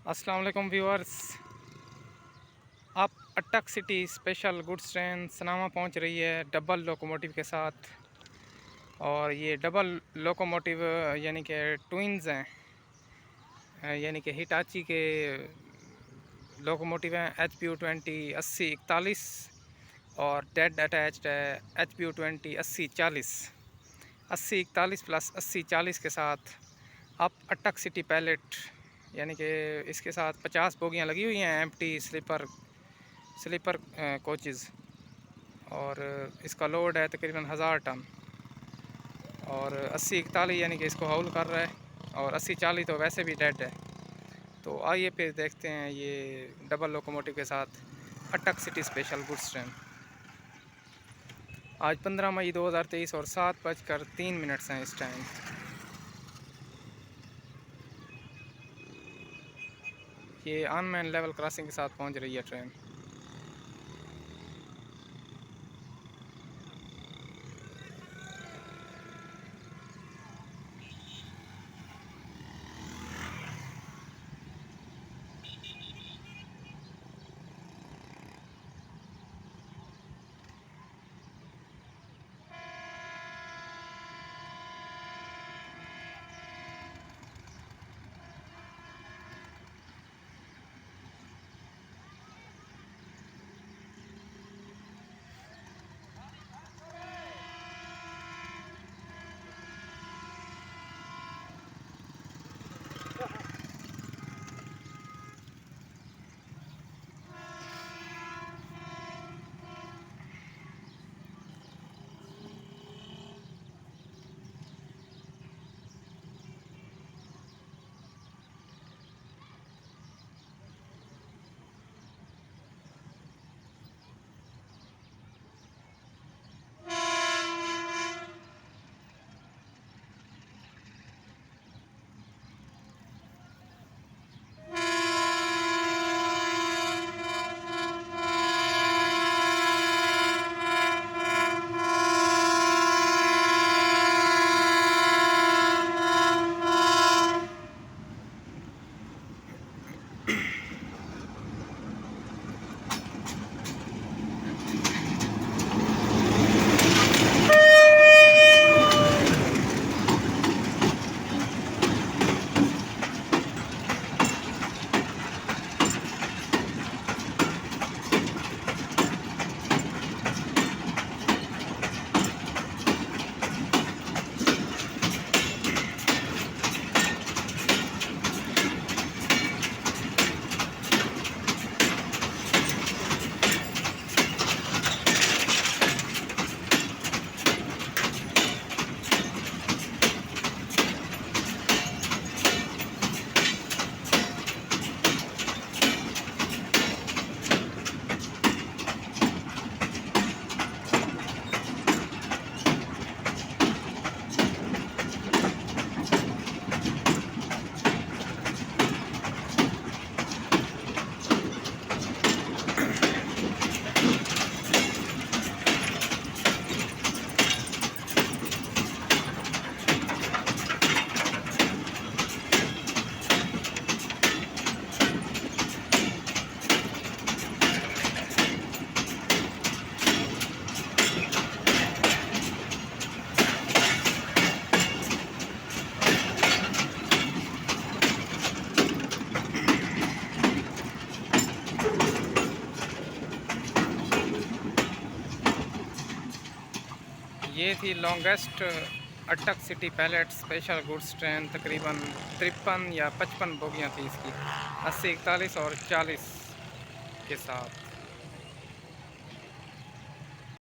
अस्सलाम वालेकुम व्यूअर्स। अब अटक city special goods train Sanawa पहुंच रही है डबल लोकोमोटिव के साथ। और ये डबल लोकोमोटिव यानी कि ट्विन्स हैं, यानी कि हिटाची के लोकोमोटिव हैं। HP-20 80-41 और डेड अटैच्ड है HP-20 80-40। 80-41 प्लस 80-40 के साथ अब अटक सिटी पैलेट, यानी कि इसके साथ 50 बोगियाँ लगी हुई हैं, एम्प्टी स्लीपर कोचेज़। और इसका लोड है तकरीबन 1000 टन। और 80-41 यानी कि इसको हाउल कर रहा है, और 80-40 तो वैसे भी डेड है। तो आइए फिर देखते हैं ये डबल लोकोमोटिव के साथ अटक सिटी स्पेशल गुड्स ट्रेन। आज 15 मई 2023 और 7:03 हैं इस टाइम। ये अनमैन लेवल क्रॉसिंग के साथ पहुंच रही है ट्रेन। ये थी लॉन्गेस्ट अटक सिटी पैलेट स्पेशल गुड्स ट्रेन। तकरीबन 53 या 55 बोगियाँ थी इसकी, 80-41 और 40 के साथ।